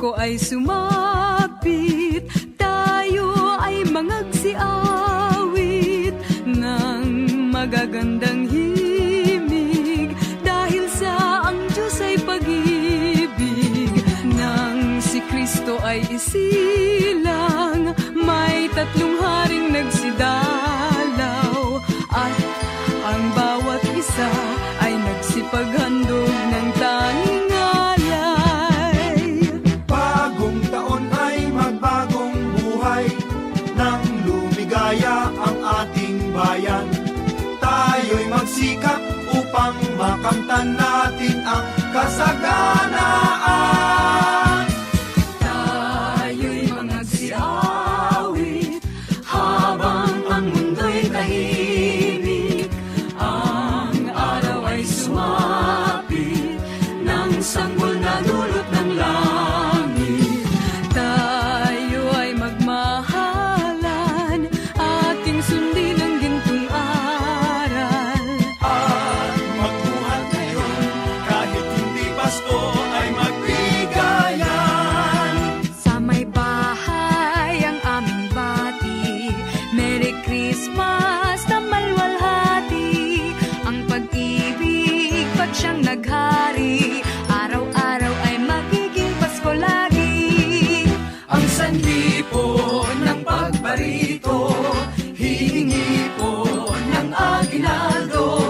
Pasko ay sumapit, tayo ay mangagsiawit ng magagandang himig, dahil sa ang Diyos ay pag-ibig. Nang si Kristo ay isilang, may tatlong haring nagsidalaw, at ang bawat isa ay nagsipaghandog ng tanging alay. Bagong taon ay magbagong buhay, nang lumigaya ang ating bayan. Tayo'y magsikap upang makamtan natin ang kasaganaan. Tayo'y mangagsiawit habang ang mundo'y tahimik. Ang araw ay sumapit ng sanggol na dulot ng langit. Tayo ay magmahalan, ating sundin ang gintong aral. At magbuhat ngayon, kahit hindi Pasko ay magbigayan. Sa may bahay ang aming bati, Merry Christmas na malwalhati. Ang pag-ibig pag siyang naghari, araw-araw ay magiging Pasko lagi. Ang sanhi po ng pagbarito, hihingi po ng aginaldo.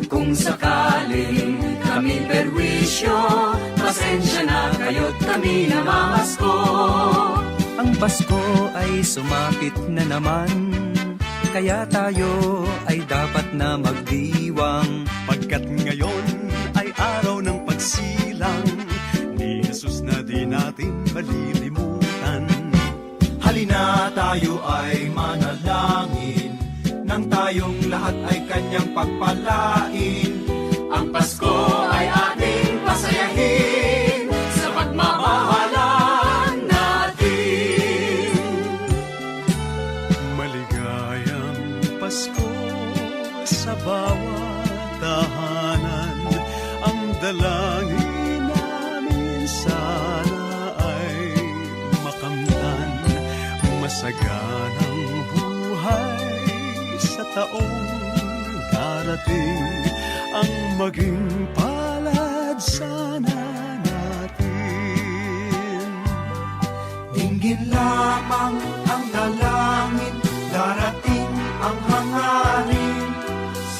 Kung sakaling kami perwisyo, pasensya na kayo't kami namamasko. Ang Pasko ay sumapit na naman, kaya tayo ay dapat na magdiwang. Pagkat ngayon ay araw ng pagsilang ni Jesus na di natin malilimutan. Halina tayo ay manalangin, nang tayong lahat ay kanyang pagpalain. Ang Pasko ay ating pasayahin sa pagmamahalan natin. Maligayang Pasko sa bawat tahanan. Ang dalangin namin sana ay makamtan masaganang buhay sa taong darating. Ang maging palad sana natin. Dinggin lamang ang dalangin, darating ang hangarin.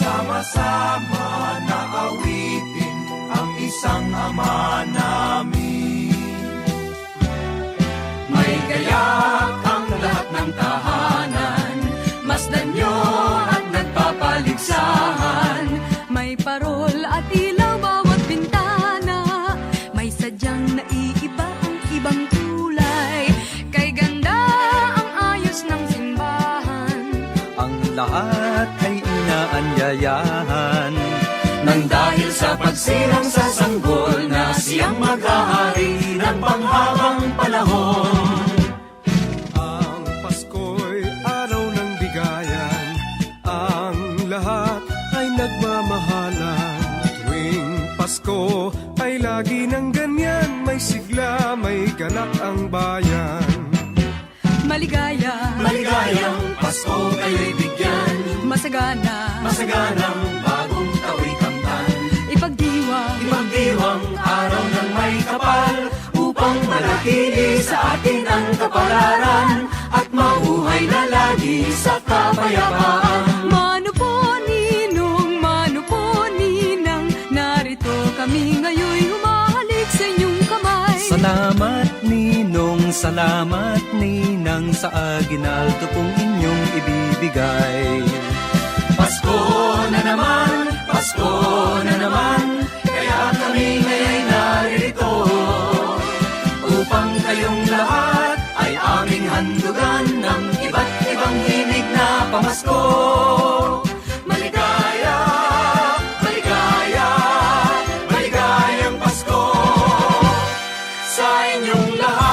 Sama-sama na awitin ang isang Ama namin. May gayak ang lahat ng tahanan, masdan nyo at nagpapaligsahan. May parol at ilaw bawat bintana, may sadyang naiiba ang ibang kulay. Kay ganda ang ayos ng simbahan, Ang lahat ay inaanyayahan. Nang dahil sa pagsilang sa sanggol na siyang maghahari ng panghabang panahon. Ang Pasko'y araw ng bigayan, ang lahat ay nagmamahalan. Tuwing Pasko ay lagi ng ganyan, may sigla, may ganap ang bayan. maligaya, Maligayang Pasko kayo'y bigyan, masagana, masaganang bagong tao'y kamtan. ipagdiwang Araw ng may kapal, upang manatili sa atin ang kapalaran, at mabuhay na lagi sa kapayapaan. Mano po ninang, narito kami ngayon humahalik sa inyong kamay. Salamat ninang sa aginaldo kong inyong ibibigay. Pasko na naman, kaya kami ngaya'y naririto, upang kayong lahat ay aming handugan ng iba't ibang himig na pamasko. Maligaya, maligaya, maligayang Pasko sa inyong lahat.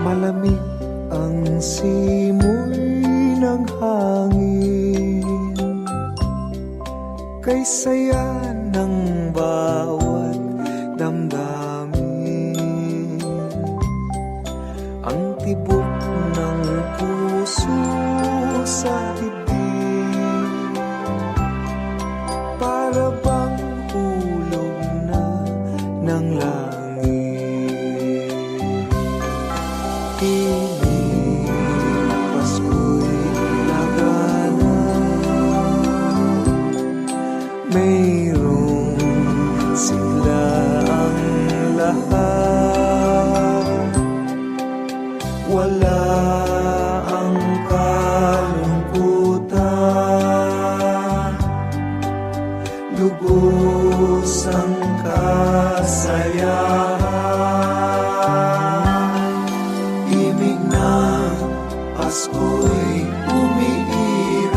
Malamig ang simoy ng hangin, kay saya ng bawat damdamin. Ang tibok ng puso sa dibdib, para bang hulog na ng langit. Tinig, Pasko'y lagana, mayroong sigla ang lahat. Wala ang kalungkutan, lubos ang kasayahan. Himig ng Pasko'y umiiral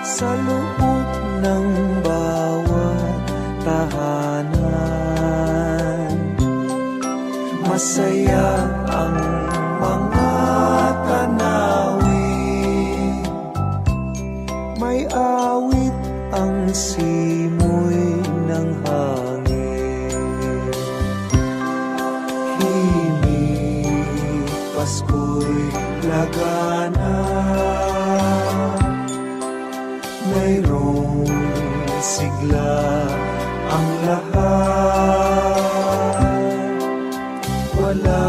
sa loob ng bawat tahanan. Masaya ang mga tanawin, may awit ang simoy ng hangin. Himig, Pasko'y lagana, mayroong sigla ang lahat. Wala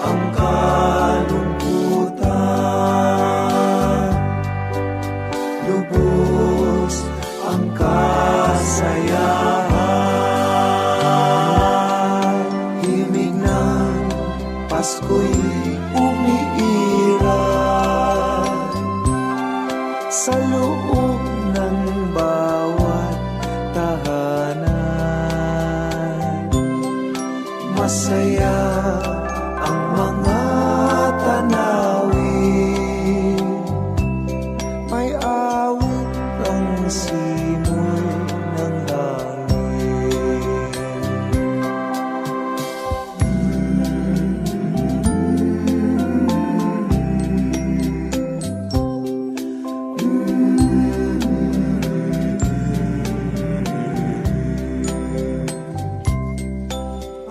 ang kalungkutan, lubos ang kasayahan. Himig ng Pasko'y umiiral sa loob ng bawat tahanan. Masaya ang mga tanawin, may awit ang simoy ng hangin.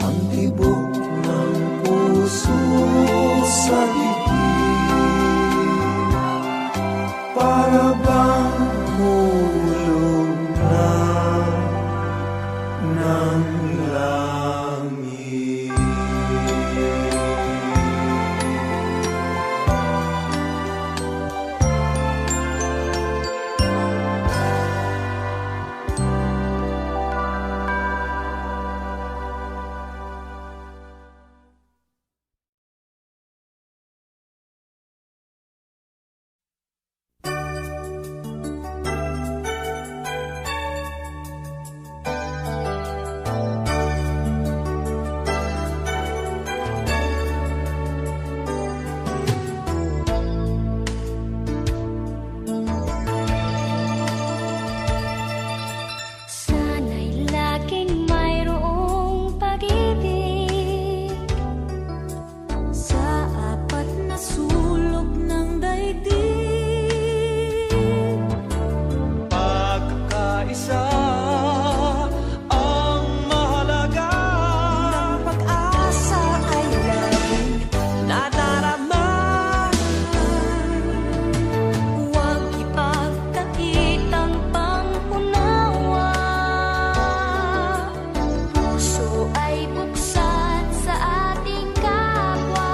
Ang tibok ng puso sa dibdib, para bang hulog na ng langit. Sana'y laging mayroong pag-ibig sa apat na sulok ng daigdig. Pagkakaisa ang mahalaga, Ang pag-asa ay laging nadarama. Huwag ipagkakitang pangunawa. Puso ay buksan sa ating kapwa.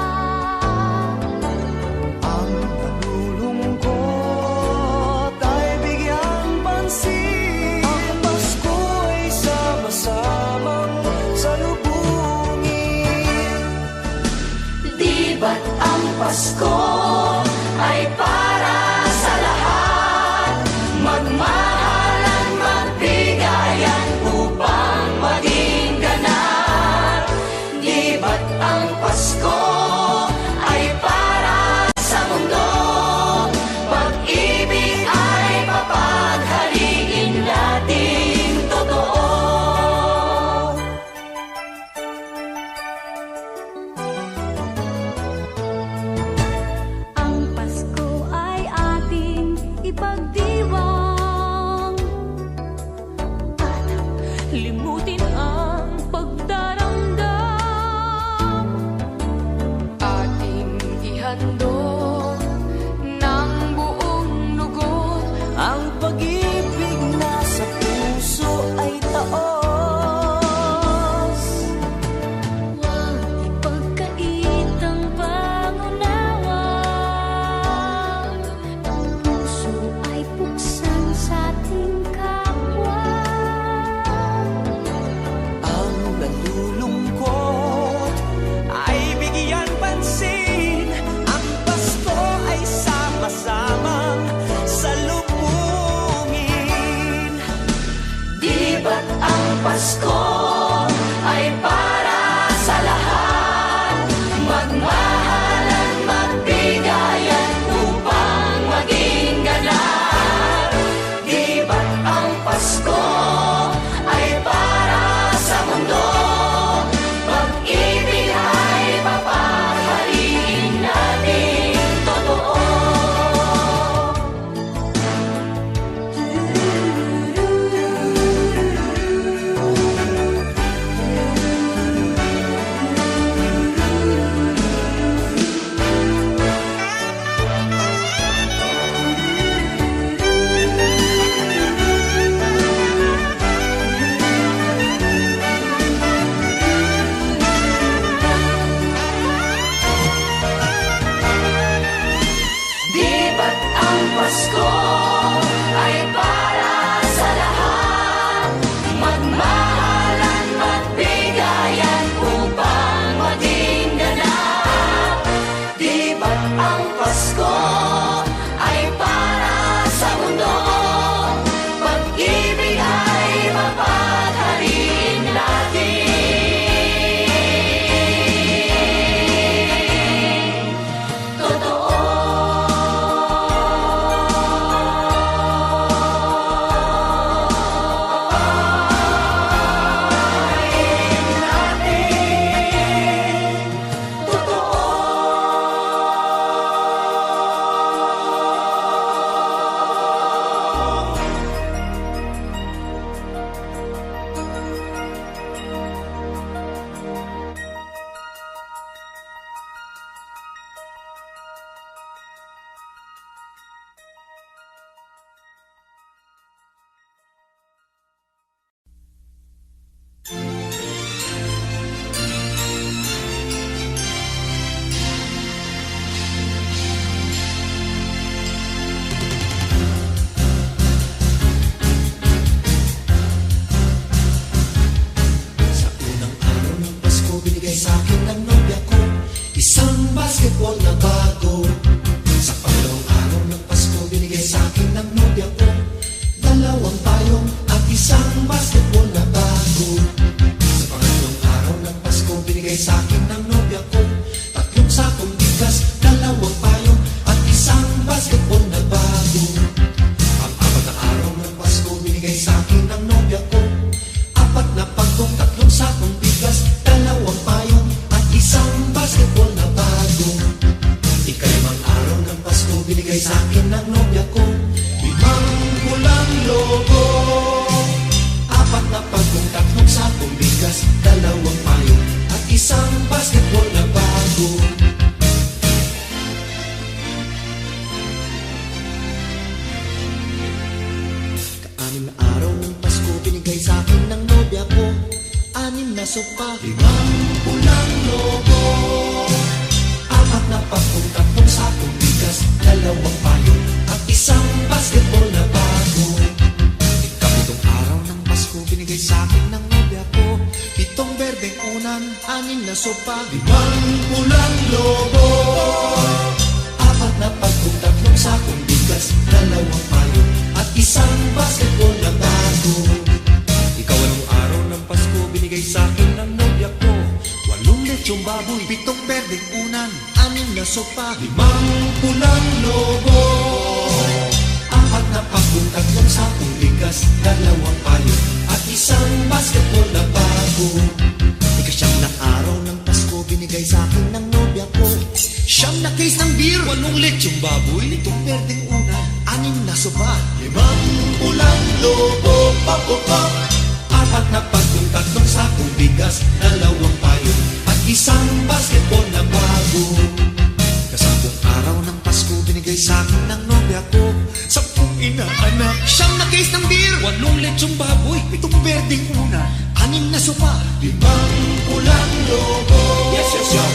Ang nalulungkot ay bigyang pansin, ang Pasko'y sama-samang salubungin. Di ba't ang Pasko ay para sa lahat? Magmahalan, magbigayan upang maging ganap. Di ba't ang Pasko ay para sa mundo? Pag-ibig ay papaghaliin nating totoo. Pasko ay para sa lahat. Magmahalan, magbigayan upang maging ganap. Di ba't ang Pasko ay para sa mundo? Pag-ibig ay papahariin natin totoo. Di ba't ang Pasko ay para sa lahat? Magmahalan, magbigayan upang maging ganap. Di ba't ang Pasko ay para sa mundo? Pag-ibig ay mapaghariin natin. Sa unang araw ng Pasko, binigay sa akin ng nobya ko isang basketball na bago. Sa pangalawang araw ng Pasko, binigay sa akin ng nobya ko dalawang payong at isang basketball na bago. Sa pangatlong araw ng Pasko, binigay sa akin ng nobya ko tatlong sakong bigas, dalawang payong at isang basketball na bago. Pang-apat na araw ng Pasko, binigay sa akin ng nobya ko apat na pagkong, tatlong sakong bigas, dalawang payong at isang basketball na bago. Ikalimang araw ng Pasko, binigay sa akin ng nobya ko limang pulang logo, apat na pagkong, tatlong sakong bigas, dalawang payong at isang basketball na bago. Kaanim na araw ng Pasko, binigay sa akin ng nobya ko anim na sopa, limang pulang logo, apat na pagkong, tatlong sakong bigas, dalawang payong at isang basketball na bago. Ikapitong araw ng Pasko, binigay sa akin ng nobya ko pitong berdeng unan, anim na sopa, limang pulang logo, apat na pagkong, tatlong sakong bigas, dalawang payong at isang basketball na bago. Ikawalong araw ng Pasko, binigay sa akin ng nobya ko walong lechong baboy, pitong berdeng unan, anim na sopa, limang pulang logo, apat na pagkong, tatlong sakong bigas, dalawang payong at isang basketball na bago. Ikasyam na araw ng Pasko, binigay sa akin ng nobya ko siyam na case ng beer, walong lechong baboy, pitong berdeng unan, anim na sopa, limang pulang logo, pop-pop, apat na pagkong, tatlong sakong bigas, dalawang payong at isang basketball na bago. Kasampung araw ng Pasko, binigay sa akin ng nobya ko 10 inaanak, siyam na case ng beer, walong lechong baboy, pitong berdeng una, anim na sopa, limang pulang logo, yes, yes, yes,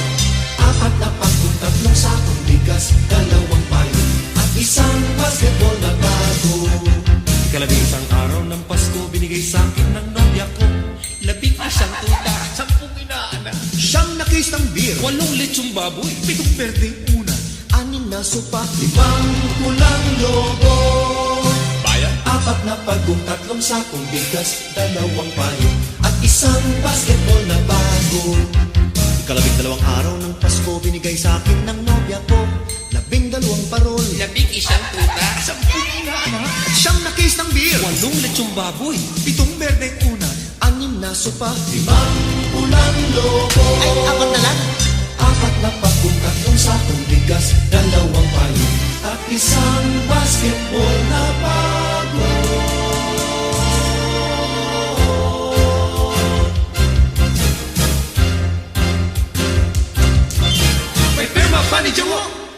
apat na pagkong, tatlong sakong bigas, dalawang payong at isang basketball na bago. Ikalabing-isang araw ng Pasko, binigay sa akin ng nobya ko 11 tuta, 10 inaanak, siyam na case ng beer, walong lechong baboy, pitong berdeng una, anim na sopa, limang pulang logo, bayan, apat na pagkong, tatlong sakong bigas, dalawang payong isang basketball na bago. Ikalabing-dalawang araw ng Pasko, binigay sa akin ng nobya ko. 12 parol, 11 tuta, 10 na anak, at 9 na case ng beer, 8 lechong baboy, 7 berdeng una, 6 na sopa, 5 pulang lobo. Ay, 4 na lang. 4 na pagkong, 3 sakong bigas, 2 payo, at isang basketball na bago. May pirma pa ni Jomo.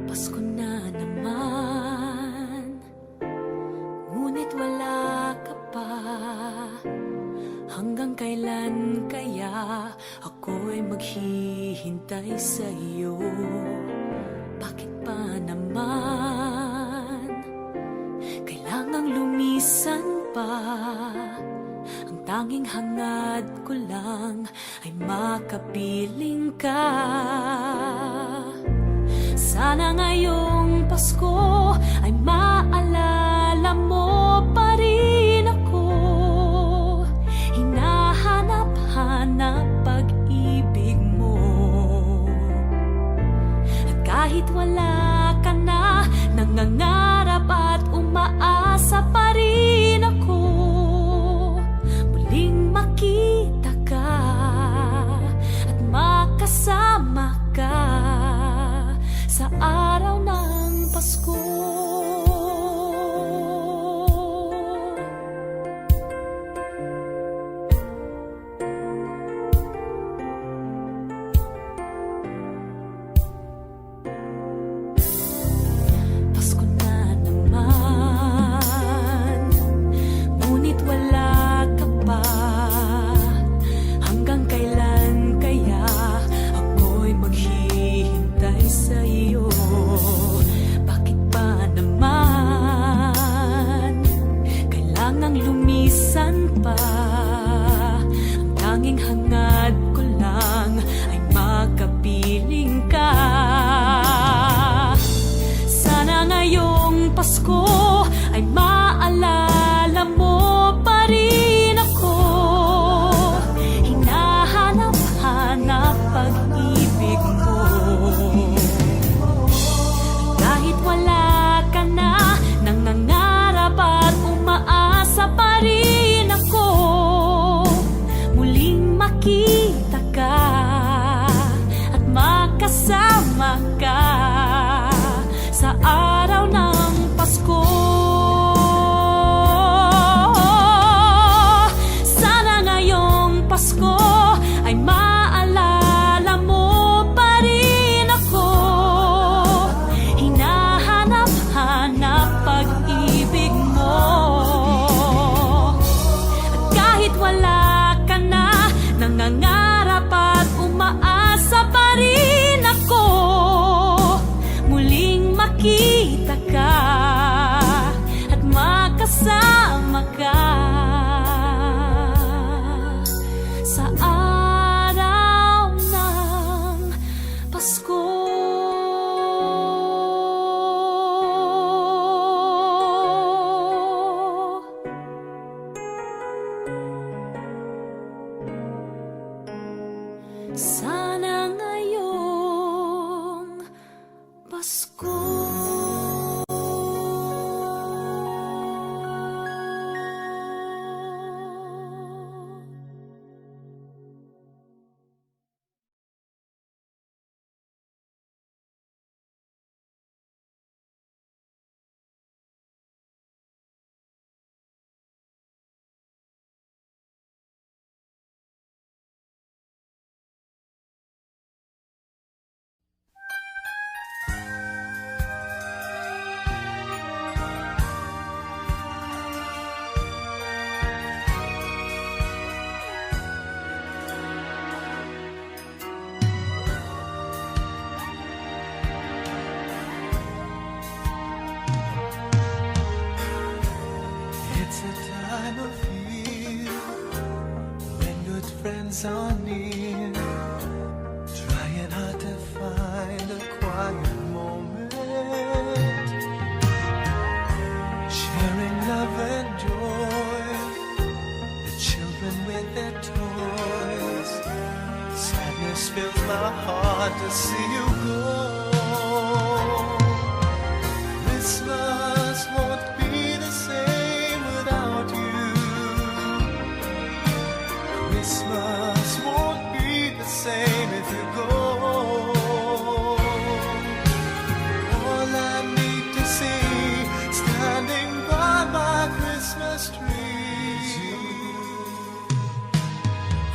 Pasko na naman, ngunit wala ka pa. Hanggang kailan kaya ako'y maghihintay sa iyo? Bakit pa naman kailangang lumisan pa? Ang tanging hangad ko lang ay makapiling ka. Sana ngayong Pasko ay maalala mo pa rin ako. Hinahanap-hanap pag-ibig mo. At kahit wala ka na, nangangarap at umaasa pa rin ako. Muling makita ka at makasama ka sa araw ng Pasko. Pasko na naman, ngunit wala ka pa. Hanggang kailan kaya ako'y maghihintay sa iyo? Bakit pa naman kailangang lumisan pa? Ang tanging hangad ko lang ay makapiling ka. Sana ngayong Pasko ay maalala mo pa rin ako. Hinahanap-hanap pag-ibig mo. Kahit wala ka na, nangangarap at umaasa pa rin ako. Muling makita ka at makasama ka sa araw ng Pasko. Sana ngayong Pasko ay maalala mo pa rin ako. Hinahanap-hanap pag-ibig mo. At kahit wala ka na, nangangarap at umaasa pa rin ako. Muling makita ka at makasama ka sa araw ng Pasko. Sana ngayong Pasko. friends are near, trying hard to find a quiet moment, sharing love and joy, the children with their toys. Sadness fills my heart to see you go. Christmas won't be the same without you. Christmas won't be the same if you go. All I need to see standing by my Christmas tree.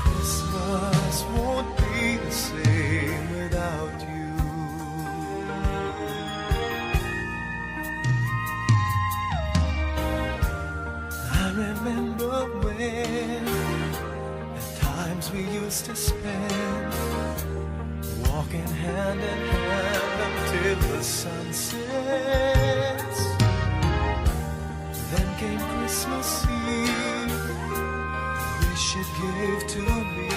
Christmas won't be the same without you. I remember when the times we used to spend, walking hand in hand until the sun sets. Then came Christmas Eve, the wish you gave to me.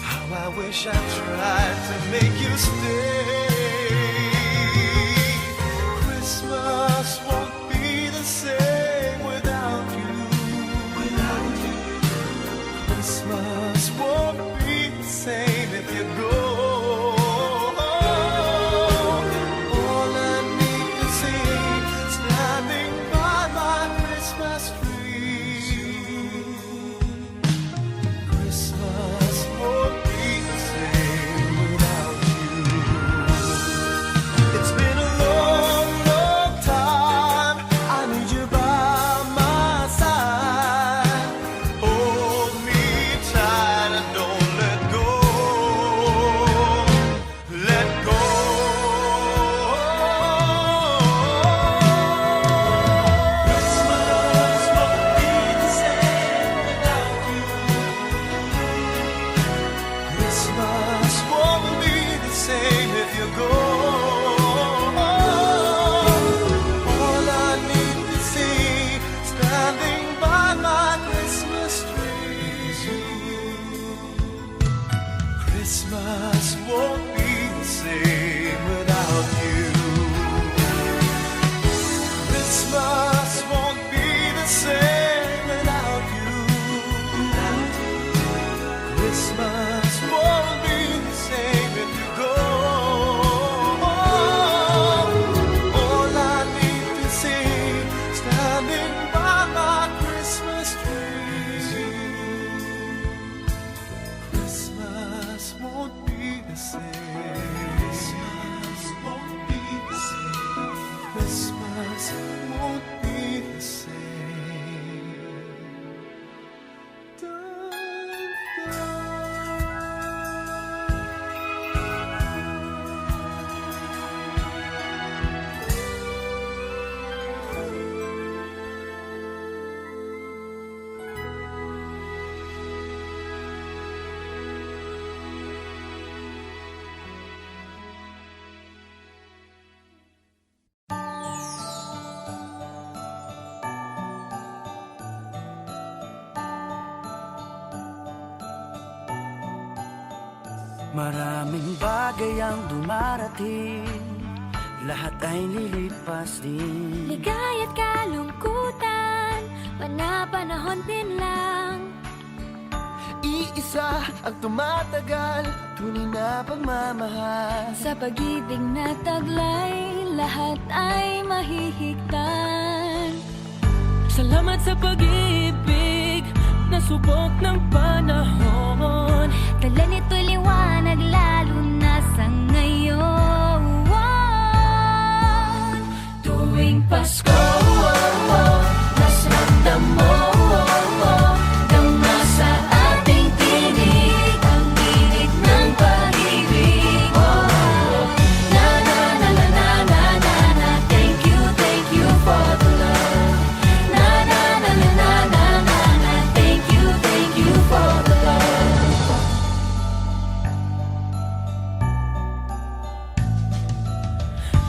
How I wish I tried to make you stay. Christmas won't be the same without you. Without you. Christmas won't be the same if you go. All I need to see standing by my Christmas tree. Christmas won't be the same without you. It's been a long, long time. I need you by my side. Hold me tight and don't let go. Let go. Christmas won't be the same without you. Christmas won't be the same if you go. All I need to see standing by my Christmas tree. Christmas won't be the same without you. Christmas won't be the same without you. Christmas won't be the same if you go. All I need to see standing by my Christmas tree. Christmas won't be the same. Christmas won't be the same. Christmas won't be the same. Maraming bagay ang dumarating, lahat ay lilipas din. Ligaya't kalungkutan, panapanahon din lang. Iisa ang tumatagal, tunay na pagmamahal. Sa pag-ibig na taglay, lahat ay mahihigtan. Salamat sa pag-ibig na subok ng panahon. Dala nito'y liwanag lalo na sa ngayon. Tuwing Pasko, mas ramdam mo, dama sa ating tinig ang init ng pag-ibig. Na na na na na na na na, thank you for the love. Na na na na na na na na, thank you for the love.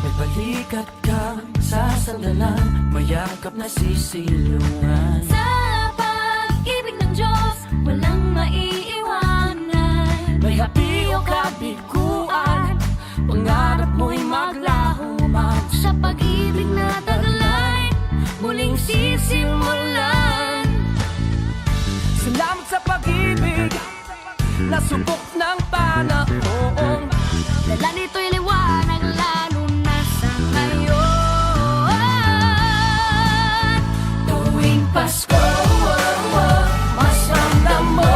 May balikat kang sasandalan, mayakap na sisilungan. Sa pag-ibig ng Diyos, walang mai Salamat sa pag-ibig na subok ng panahon. Dala nito'y liwanag lalo na sa ngayon. Tuwing Pasko, mas ramdam mo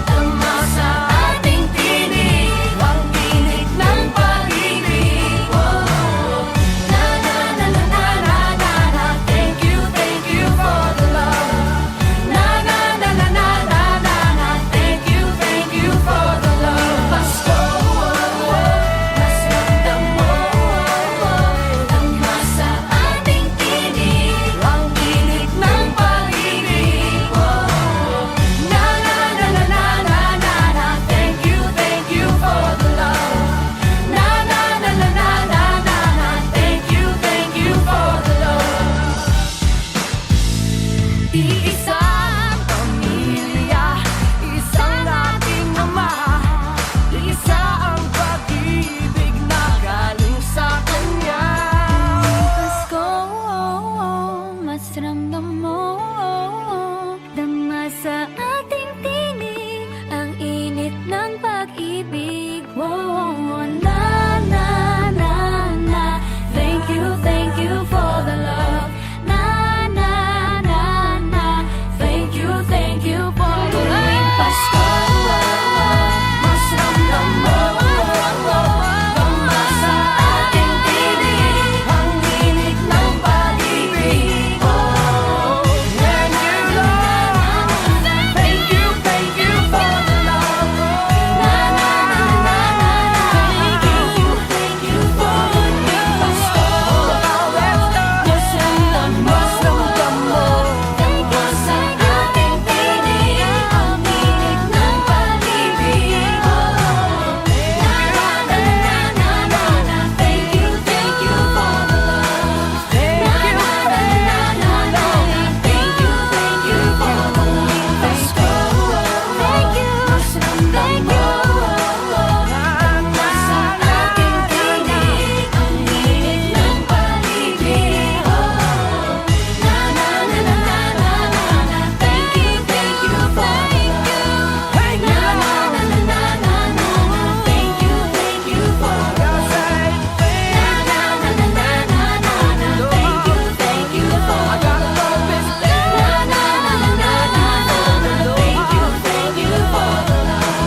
tama sa ating tinig ang tinig ng pag-ibig. Na na na na na na na na. Thank you for the love. Na na na na na na na na. Thank you for the love. Pasko, mas ramdam mo tama sa ating tinig ang tinig ng pag-ibig. Na na na na na na na na. Thank you for the love. Na na na na na na na na. Thank you for the love. Iisang pamilya, isang ating ama, isa ang pag-ibig na galing sa Kanya. Pasko, mas ramdam mo dama sa ating tinig ang init ng pag-ibig. Na na na na. Thank you for the love. Na na na na. Thank you for the love. Pasko, mas ramdam mo dama sa ating tinig ang init ng pag-ibig. Na na na na. Thank you for the love. Na na na na na. Thank you for the love. Pasko, mas ramdam mo dama sa ating tinig ang init ng pag-ibig. Na na na na na na. Thank you for the love. Na na na na na na. Thank you for the love. Pasko, mas ramdam mo dama sa ating tinig ang init ng pag-ibig. Na na na na na na na. Thank you for the love. Na na na na na na na. Thank you for the love. Na na na na na na na. Thank you for the love. Na na na na na na. Thank you for the love.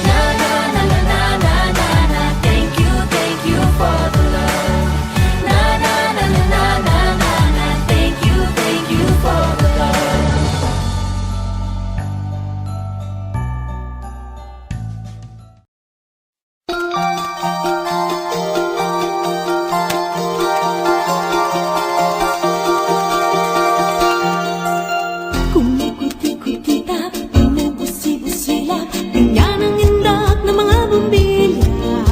Na na na na na na na na. Thank you for the love. Na na na na na na na na. Thank you for the love. Kumikuti-kutita, bumubusi-busila, ganyan ang indak ng mga bumbilya.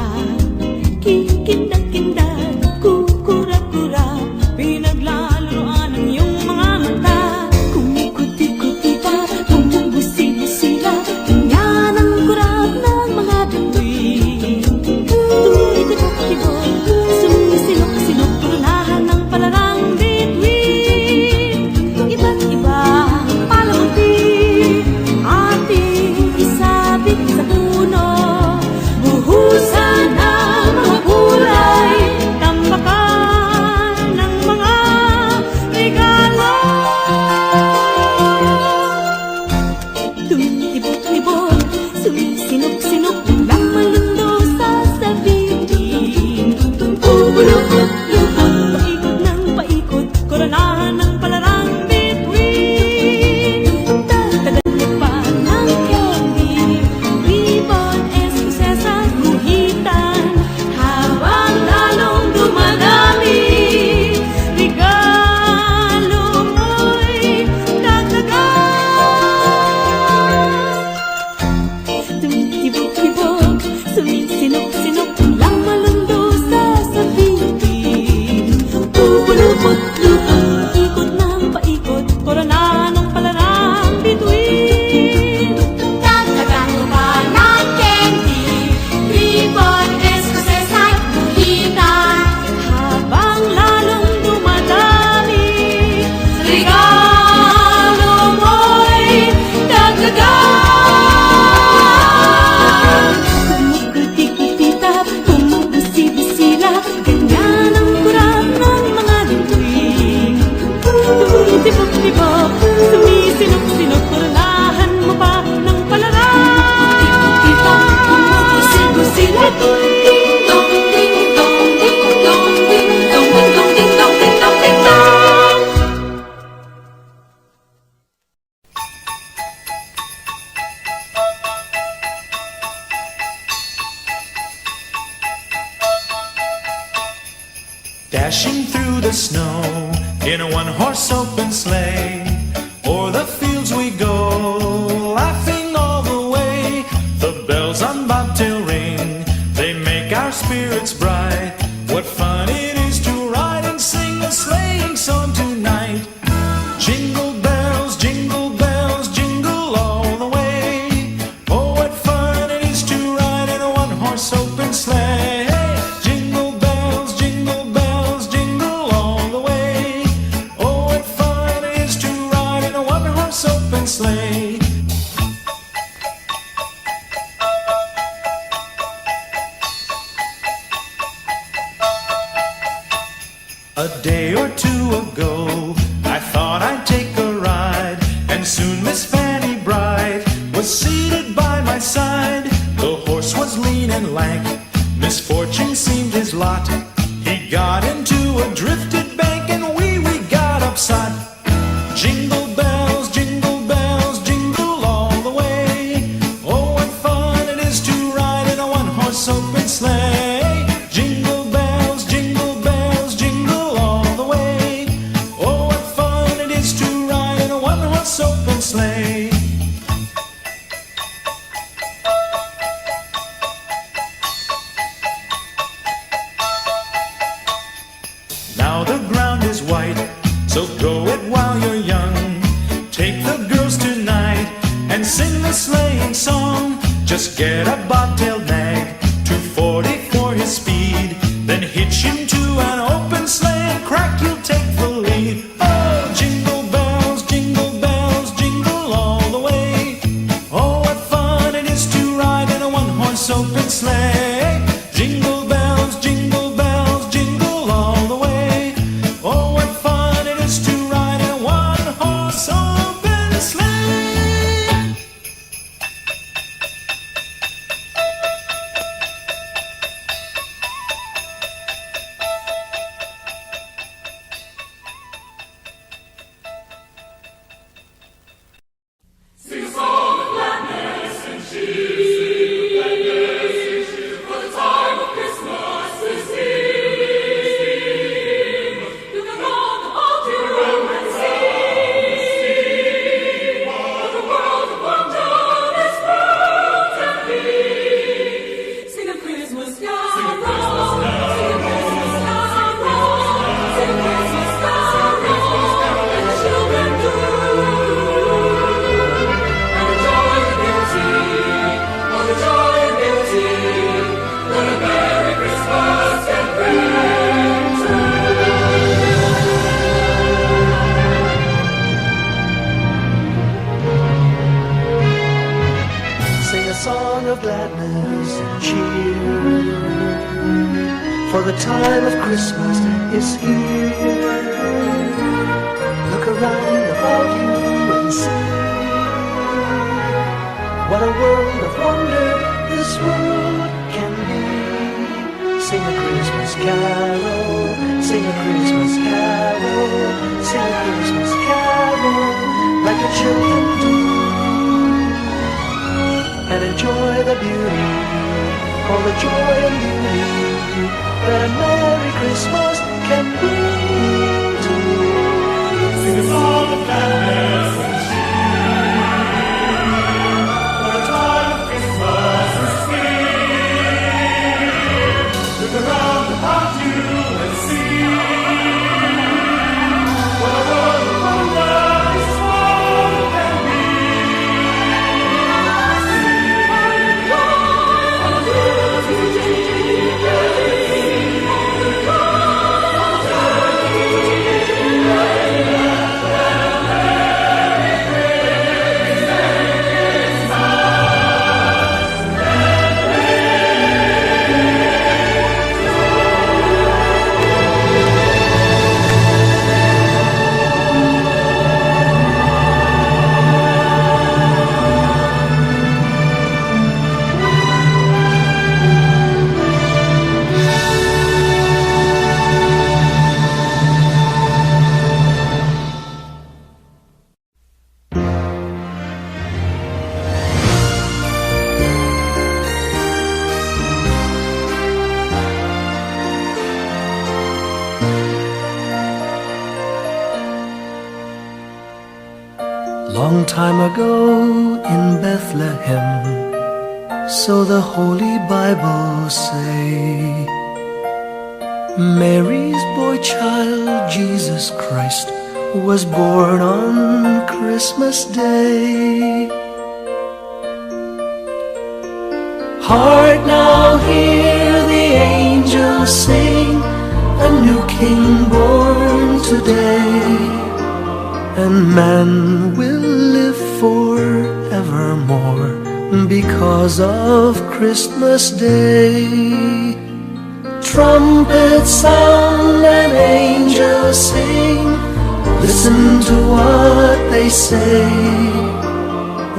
Kikindak-kindak, kukurap-kurap, pinaglalaroan ang iyong mga mata. Kumikuti-kutita, bumubusi-busila, ganyan ang kurap ng mga bituin. Tuloy-tibok-tibok, sumisilok-silok, turunahan ng palarang bituin. Iba't iba palamuti ating isabit sa puno. Buhusan ang mga kulay, tambakan ng mga regalo. Tumitibok-tibok, sumisinok-sinok, biglang malundo sa sabitin. Bubulukot, lukot, paikot ng paikot, koronahan ng palarang bituin. Tatagalog pa ng candy, ribbon, eskosesa, guhitan, habang lalong dumadami. Regalo mo'y dagdagan. Tumitibok-tibok, Dashing through the snow in a one-horse open sleigh. O'er the fields we go, laughing all the way. The bells on bobtail ring, they make our spirits bright. What fun it is to ride and sing a sleighing song tonight. Jingle bells, jingle all the way. Oh, what fun it is to ride in a one-horse open sleigh. Jingle bells, jingle all the way. Oh, what fun it is to ride in a one-horse open sleigh. A day or two ago, I thought I'd take a ride, and soon Miss Fanny Bright was seated by my side. The horse was lean and lank, misfortune seemed his lot. He got into a drifted bank, and we got upset. Jingle bells, jingle all the way. Oh, what fun it is to ride in a one-horse open sleigh. Jingle bells, jingle all the way. Oh, what fun it is to ride in a one-horse open sleigh. Now the ground is white, so go it while you're young. Take the girls tonight and sing the sleighing song. Just get a bobtailed nag, 240 for his speed. Then hitch him to an open sleigh and crack, you'll take the lead. Oh, jingle bells, jingle all the way. Oh, what fun it is to ride in a one-horse open sleigh. Jingle bells, jingle all the way. Oh, what fun it is to ride in a one-horse open sleigh. Sing a song of gladness and cheer, for the time of Christmas is here. Look around about you and see what a world of wonder this world can be. Sing a Christmas carol, sing a Christmas carol, sing a Christmas carol like the children do, and enjoy the beauty, all the joy and beauty that a Merry Christmas can bring to you. Sing a song of gladness and cheer, for the time of Christmas is here. Look around about you and see what a world of wonder this world can be. Long time ago in Bethlehem, so the Holy Bible say, Mary's boy child, Jesus Christ, was born on Christmas Day. Hark now, hear the angels sing, a new King born today, and man will live forevermore because of Christmas Day. Trumpets sound and angels sing, listen to what they say,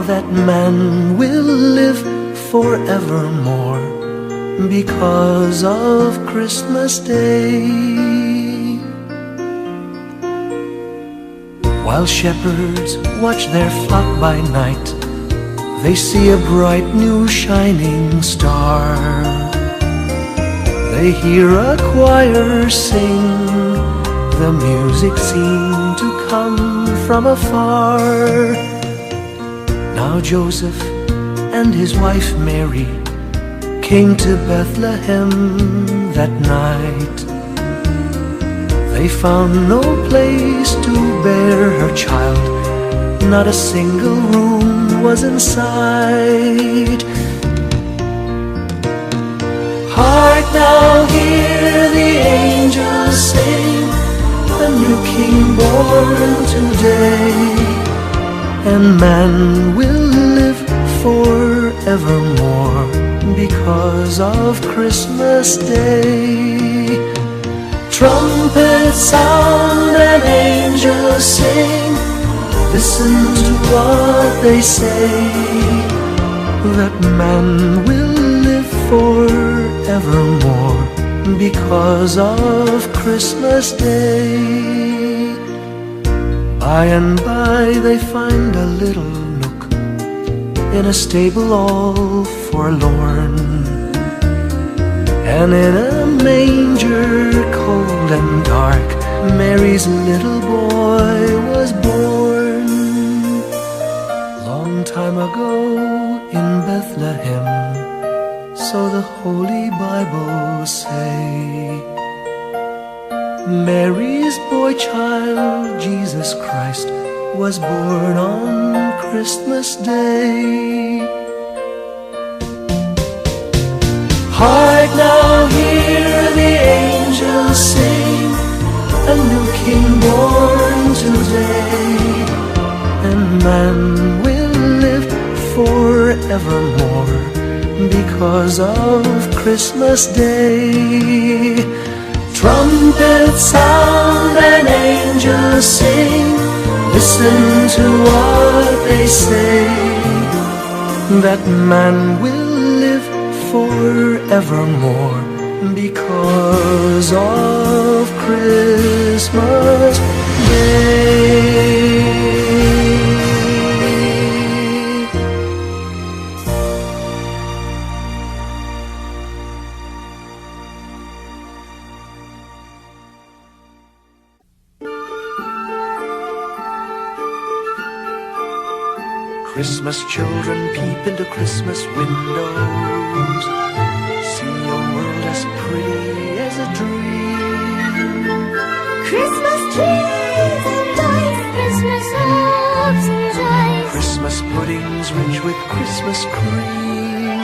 that man will live forevermore because of Christmas Day. While shepherds watch their flock by night, they see a bright new shining star. They hear a choir sing, the music seemed to come from afar. Now Joseph and his wife Mary came to Bethlehem that night. They found no place to bear her child, not a single room was in sight. Hark now, hear the angels sing, a new King born today, and man will live forevermore because of Christmas Day. Trumpets sound and angels sing, listen to what they say, that man will live forevermore because of Christmas Day. By and by they find a little nook in a stable all forlorn, and in a manger cold and dark, Mary's little boy was born. Long time ago in Bethlehem, so the Holy Bible say, Mary's boy child, Jesus Christ, was born on Christmas Day. Hark now, hear the angels sing, a new King born today, and man will live forevermore because of Christmas Day. Trumpets sound and angels sing, listen to what they say, that man will live forevermore because of Christmas Day. Christmas children peep into Christmas windows, see a world as pretty as a dream. Christmas trees and toys, Christmas hopes and joys, Christmas puddings rich with Christmas cream.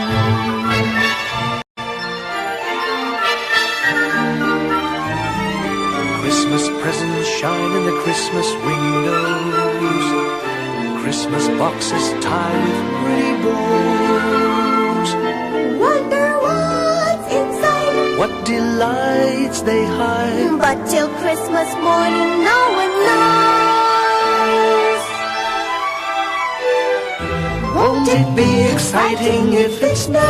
Christmas presents shine in the Christmas windows, Christmas boxes tied with pretty bows. wonder what's inside, What delights they hide, but till Christmas morning no one knows. won't it be exciting if it snows?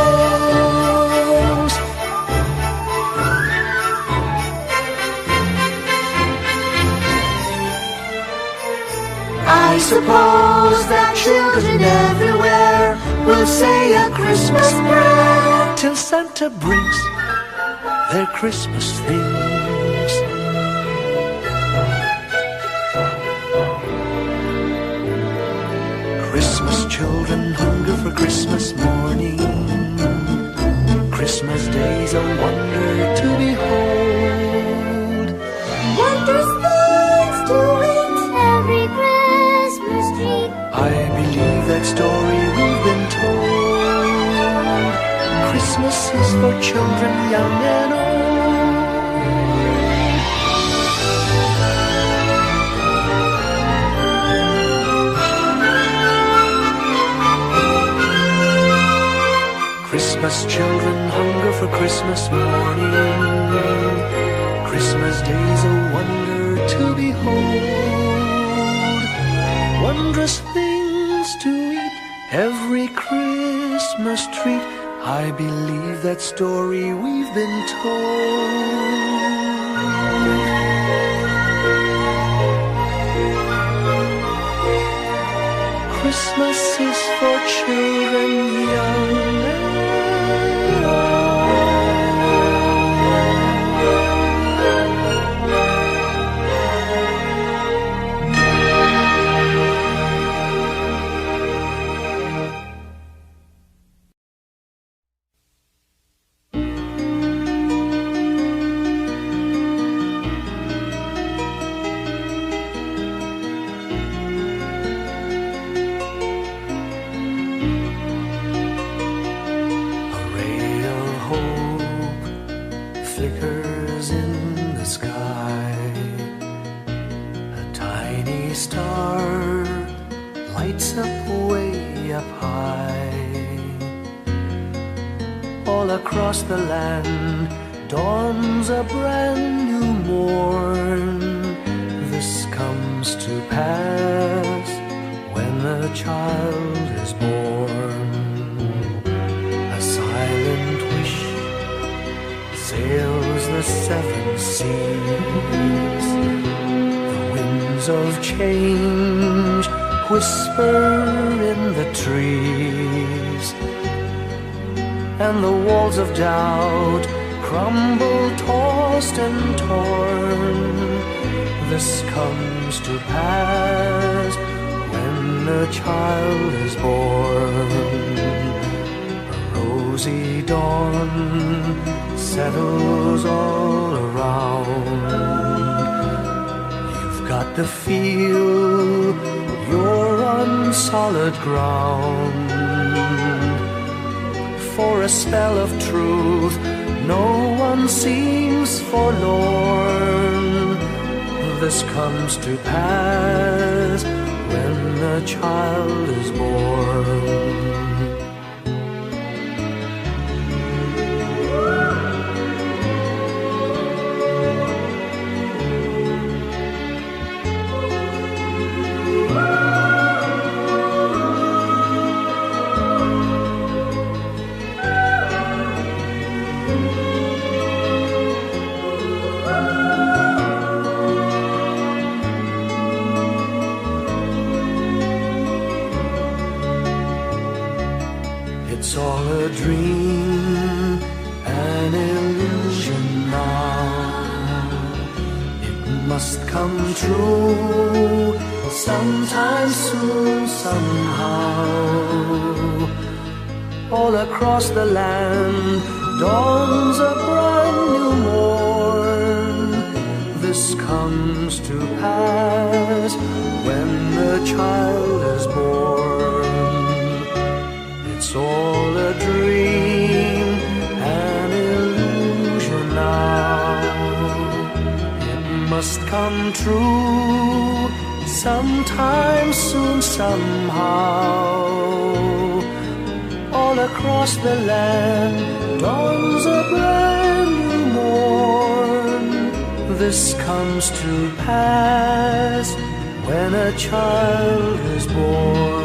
I suppose that children everywhere will say a Christmas prayer till Santa brings their Christmas things. children hunger for Christmas morning. Christmas Day's a wonder to behold. Wondrous things to eat, every Christmas treat. I believe that story we've been told. Christmas is for children young and old. Christmas children hunger for Christmas morning. Christmas Day's a wonder to behold. Wondrous things to eat, every Christmas treat. I believe that story we've been told. Christmas is for children young and flickers in the sky. A tiny star lights up way up high. All across the land dawns a brand new morn. This comes to pass when a child is born. A silent wish sails the seven seas. The winds of change whisper in the trees, and the walls of doubt crumble, tossed and torn. This comes to pass when a child is born. A rosy dawn settles all around. You've got to feel you're on solid ground. For a spell of truth, no one seems forlorn. This comes to pass when a child is born. It's all a dream, an illusion now. It must come true sometime soon, somehow. All across the land dawns a brand new morn. This comes to pass when the child is born. It's all a dream, an illusion now. It must come true sometime soon, somehow. All across the land dawns a brand new morn. This comes to pass when a child is born.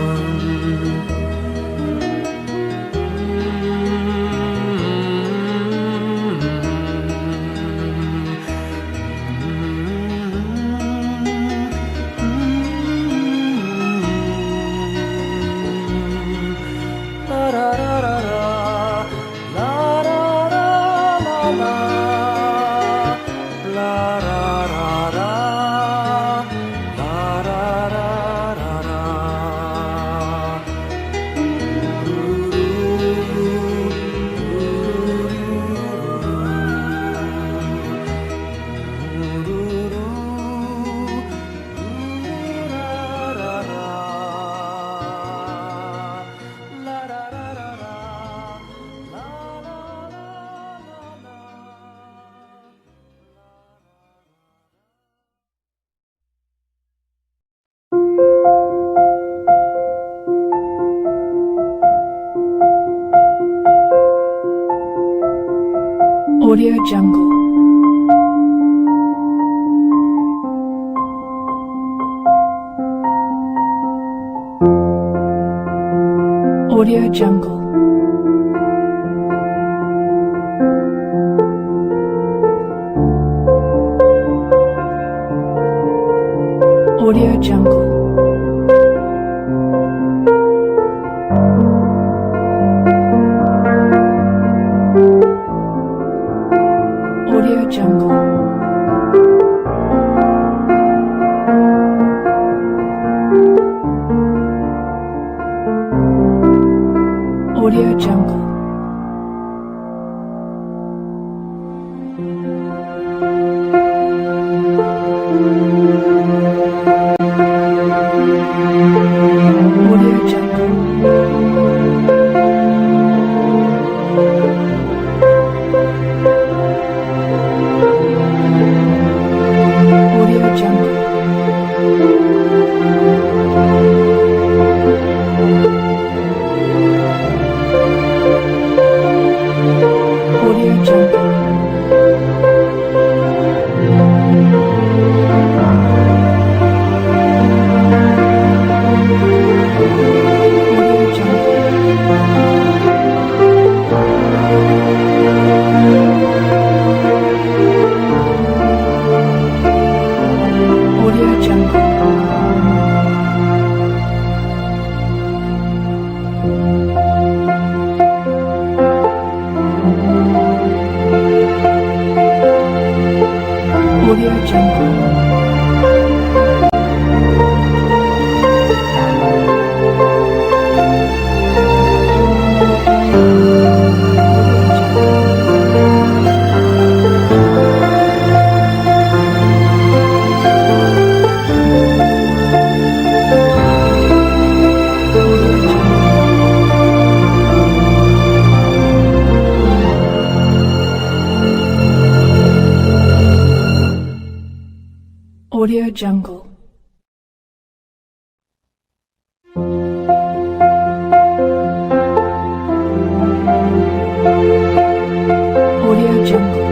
Audio Jungle. Audio Jungle. Audio Jungle. Audio Jungle. Audio Jungle. Audio Jungle. Audio Jungle. Audio Jungle. Audio Jungle. Audio Jungle. Audio Jungle. Audio Jungle. Audio Jungle.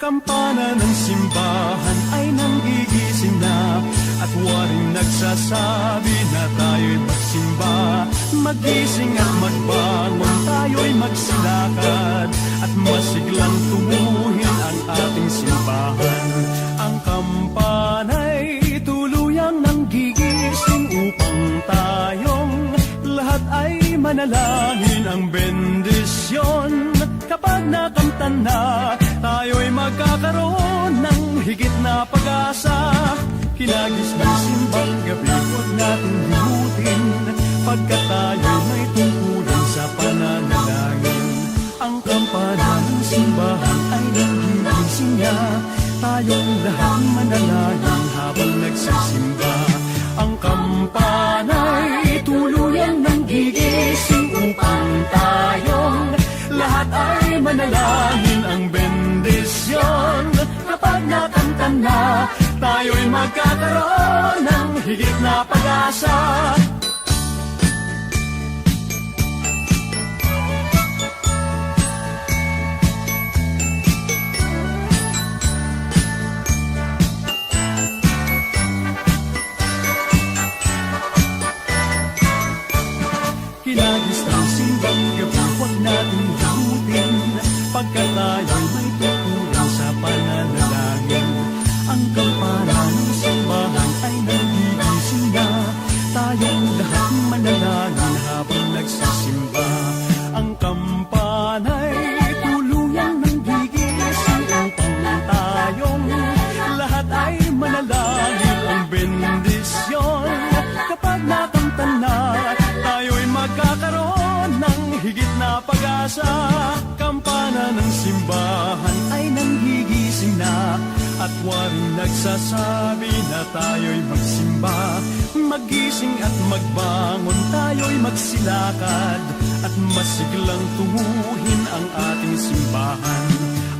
Kampana ng simbahan ay nanggigising na, at waring nagsasabi na tayo'y magsimba. Magising at magbangon, tayo'y magsilakad, at masiglang tumuhin ang ating simbahan. Ang kampana'y tuluyang nanggigising upang tayong lahat ay manalangin ang bendisyon. Kapag nakamtan na, tayo'y magkakaroon ng higit na pag-asa. Kinagis ng simbang gabi, huwag natin limutin, pagkat tayo'y may tungkulan sa pananalangin. Ang kampana ng simbahan ay nanggigising niya, tayong lahat manalangin habang nagsisimba. Ang kampana'y tuluyang nanggigising upang tayong lahat ay manalangin ang bendisyon. Kapag nakamtan na, tayo'y magkakaroon ng higit na pag-asa. Kinagis ng simbang gabi, huwag natin limutin, pagkat tayo'y may tungkulan sa pananalangin. Ang kampana ng simbahan ay nagigising na, tayong lahat manalangin habang nagsisimba. Ang kampana'y tuluyang nanggigising upang tayong lahat ay manalangin ang bendisyon. Kapag nakamtan na, tayo'y magkakaroon ng higit na pag-asa. Kampana ng simbahan ay nanggigising na, at waring nagsasabi na tayo'y magsimba. Magising at magbangon, tayo'y magsilakad, at masiglang tunguhin ang ating simbahan.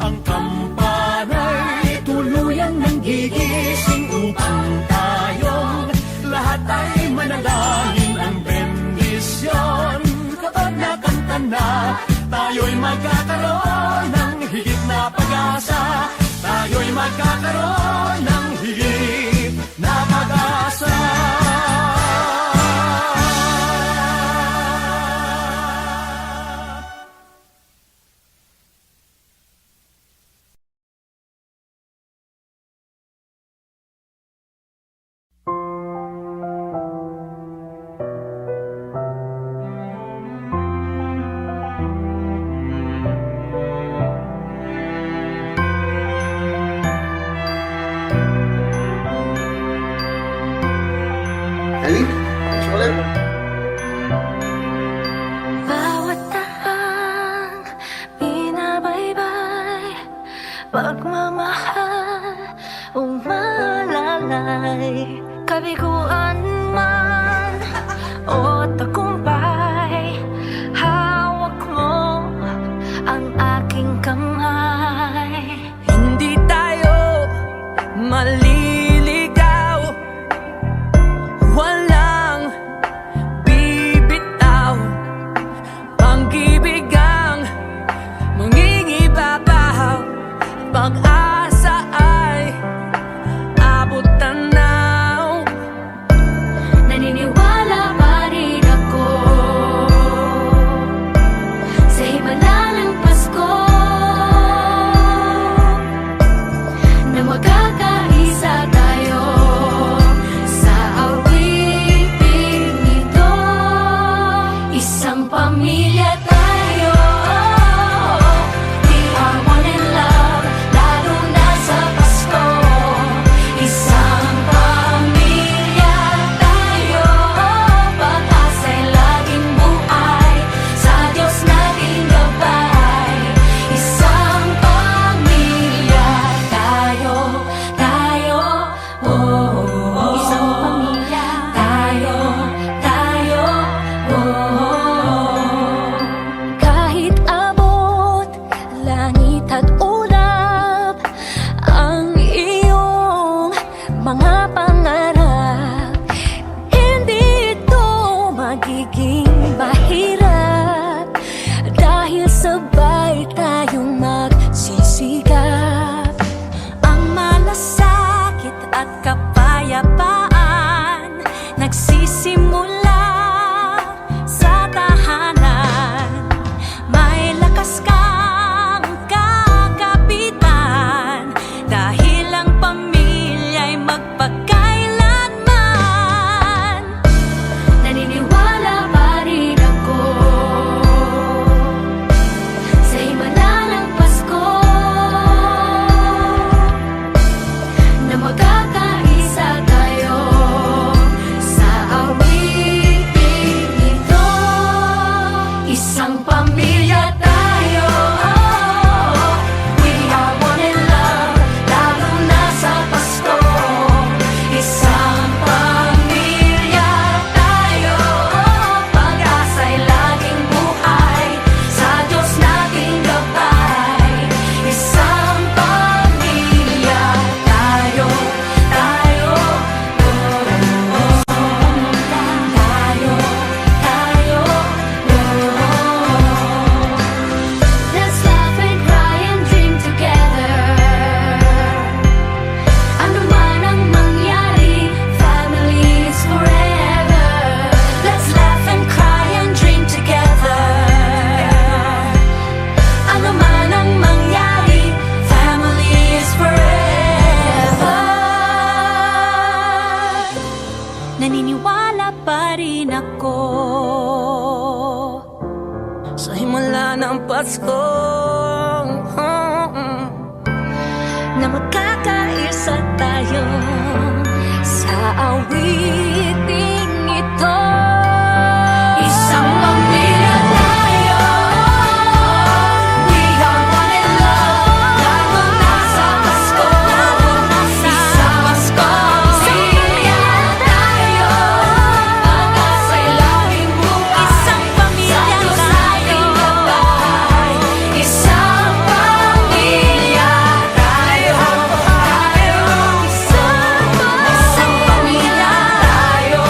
Ang kampana'y tuluyang nanggigising upang tayong lahat ay manalangin ang bendisyon. Kapag nakamtan na, tayo'y magkakaroon ng higit na pag-asa. Tayo'y magkakaroon ng higit na pag-asa. Ellie, thanks for ulit. Bawat tahang binabaybay, pagmamahal umalalay. Kabiguan man o tagumpay, hawak mo ang aking kamay. Hindi tayo maliligaw, walang bibitaw. Pag-ibig ang mangingibabaw, pag-asa ay abot tanaw. pamilya tayo. We are one in love, lalo na sa Pasko. Isang pamilya tayo, pag-asa'y laging buhay, sa Diyos nating gabay. Isang pamilya tayo, tayo, tayo, tayo. Let's laugh and cry and dream together. Ano man ang mangyari, family is forever. Let's laugh and cry and dream together. Ano man ang mangyari, family is forever. Naniniwala pa rin ako Sa himala ng Pasko, na magkakaisa tayo sa awiting ito. isang pamilya tayo. We are one in love, lalo na sa Pasko. Isang pamilya tayo, pag-asa'y laging buhay, Isang pamilya sa Diyos tayo. nating gabay. Isang pamilya tayo, tayo. Isang pamilya tayo,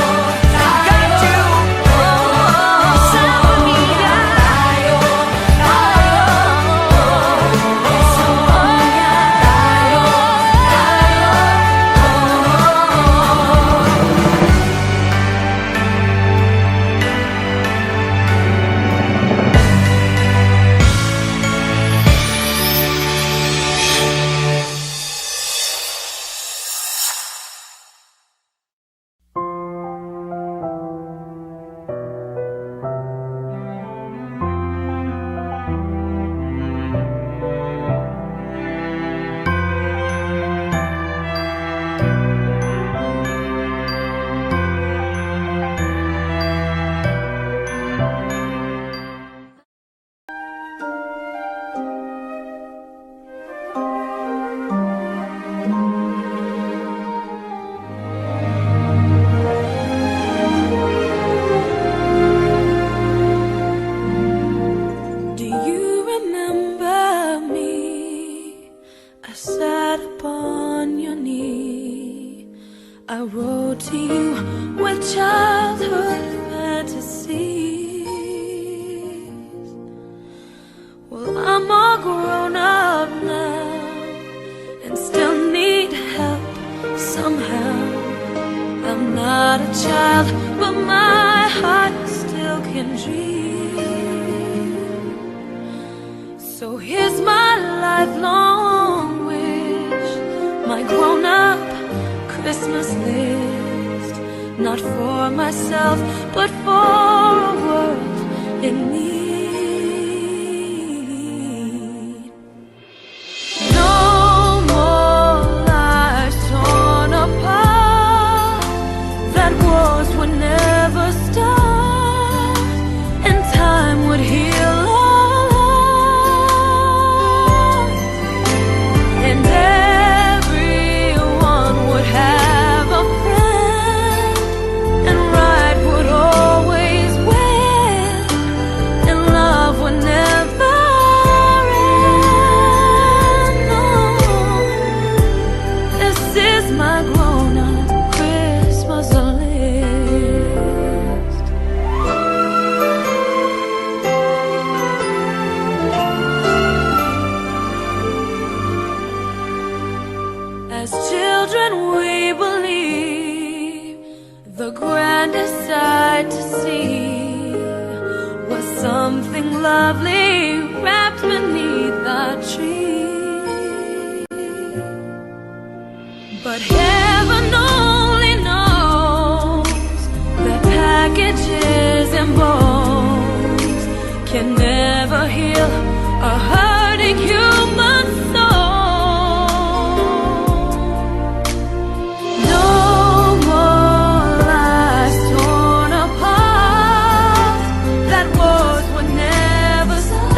tayo. Isang pamilya tayo, tayo. Isang pamilya tayo, tayo. Do you remember me? I sat upon your knee. I wrote to you with childhood fantasies. Well, I'm all grown up now and still need help somehow. I'm not a child, but my heart still can dream. So here's my lifelong wish, my grown-up Christmas list. Not for myself, but for a world in need. No more lives torn apart, that wars would never start, and time would heal all hearts, and everyone would have a friend, and right would always win, and love would never end. No, this is my grown-up Christmas list. As children we believe the grandest sight to see was something lovely wrapped beneath the tree. But heaven only knows that packages and bones can never heal a hurting human soul. No more lives torn apart, that wars would never start.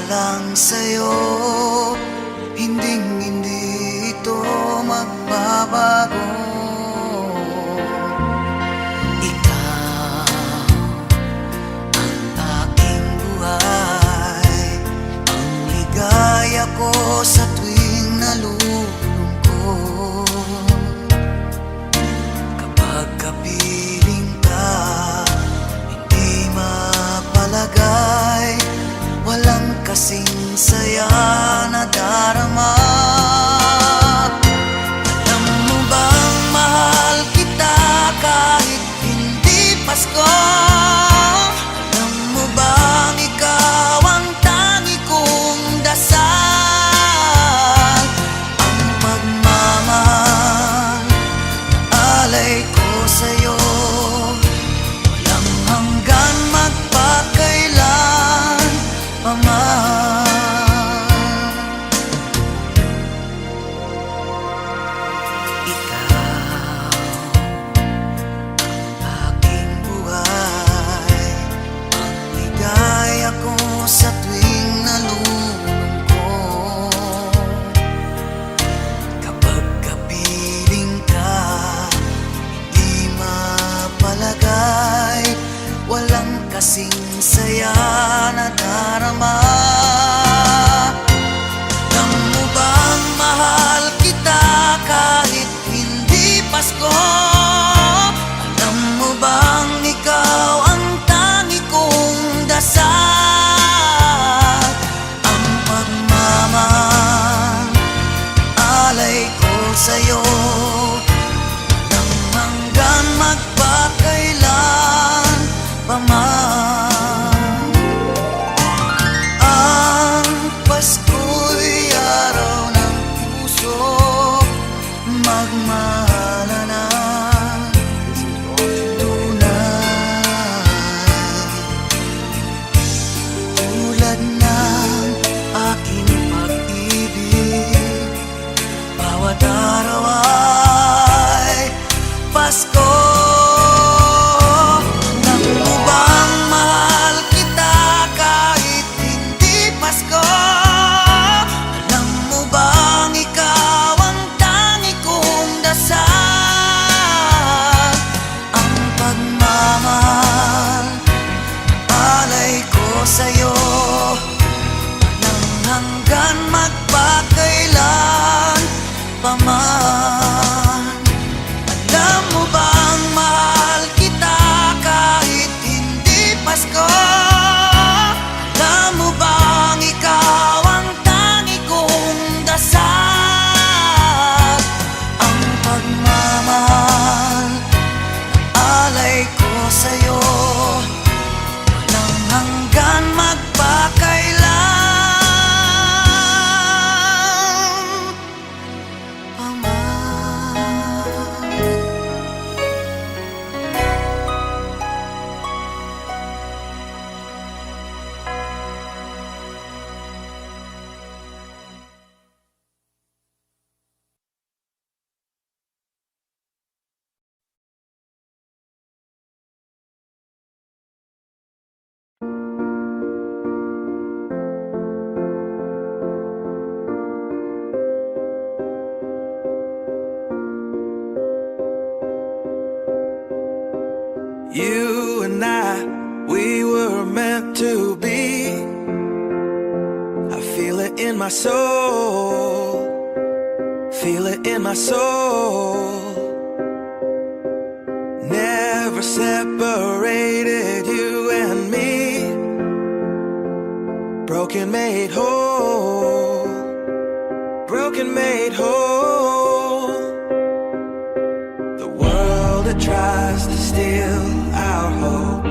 lang sa'yo, hindi ito magbabago. Ikaw ang aking buhay, ang ligaya ko sa tuwing nalulungkot. Kapag kapiling ka, hindi mapalagay, walang kasing saya na darama. Alam mo bang mahal kita kahit hindi Pasko? Alam mo bang ikaw ang tangi kong dasal? Ang pagmamahal na alay ko sa'yo, walang hanggan magpakailan pa man. Ikaw ang aking buhay, ang ligaya ko sa tuwing nalulungkot. Kapag kapiling ka, hindi mapalagay, walang kasing saya na darama. Alam mo bang mahal kita kahit hindi Pasko? Alam mo bang ikaw ang tangi kong dasal? Ang pagmamahal alay ko sa'yo, walang hanggan magpakailan pa man. Ang Pasko'y araw ng puso, magmahalan ng tunay. Tulad ng aking pag-ibig, bawat araw ay Pasko. Alam mo bang mahal kita kahit hindi Pasko? Alam mo bang ikaw ang tangi kong dasal? Ang pagmamahal alay ko sa'yo, walang hanggan magpakailan pa man. Alam mo bang mahal kita kahit hindi Pasko? Alam mo bang ikaw ang tangi kong dasal? Ang pagmamahal alay ko sa'yo, walang hanggan magpakailan pa man. You and I, we were meant to be. I feel it in my soul, feel it in my soul. Never separated, you and me. Broken made whole, broken made whole. The world that tries to steal our hope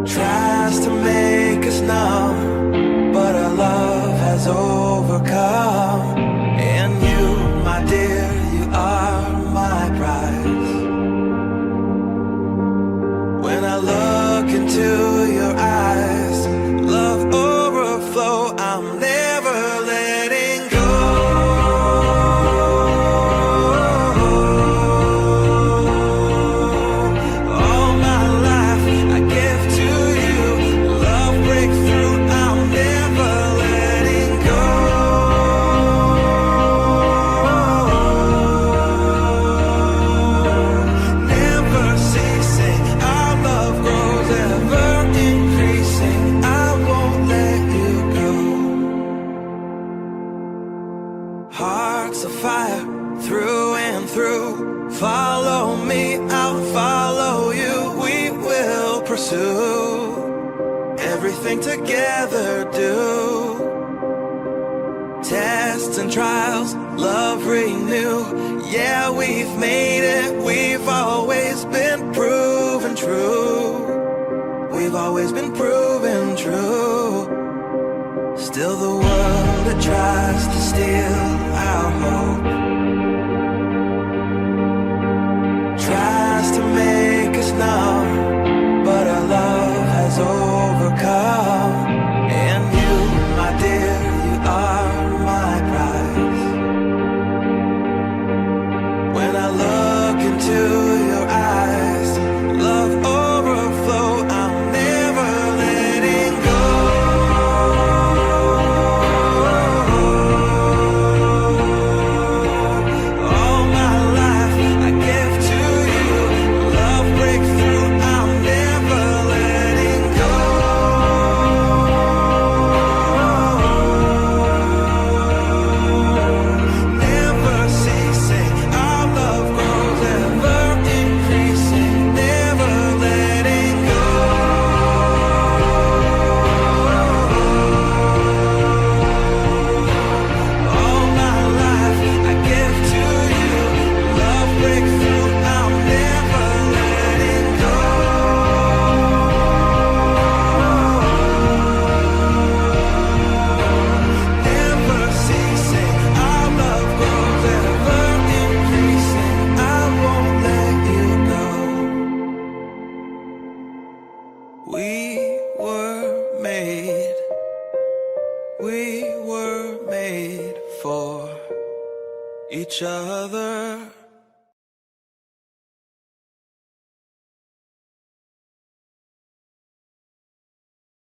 tries to make us numb, but our love has overcome. And you, my dear, you are my prize. When I look into your eyes, love overflow, I'm never letting go. All my life I give to you, love everything together do. Tests and trials, love renew. Yeah, we've made it, we've always been proven true. We've always been proven true. Still the world that tries to steal our hope, tries to make us numb, but our love has overcome. And you, my dear, you are my prize. When I look into your eyes, love overflow, I'm never letting go. All my life I give to you. Love breakthrough, I'm never letting go. Never ceasing, our love grows, ever increasing, never letting go. All my life I give to you. Love breakthrough, I'm never letting go. Never ceasing, our love grows, ever increasing. I won't let you go. We were made for each other.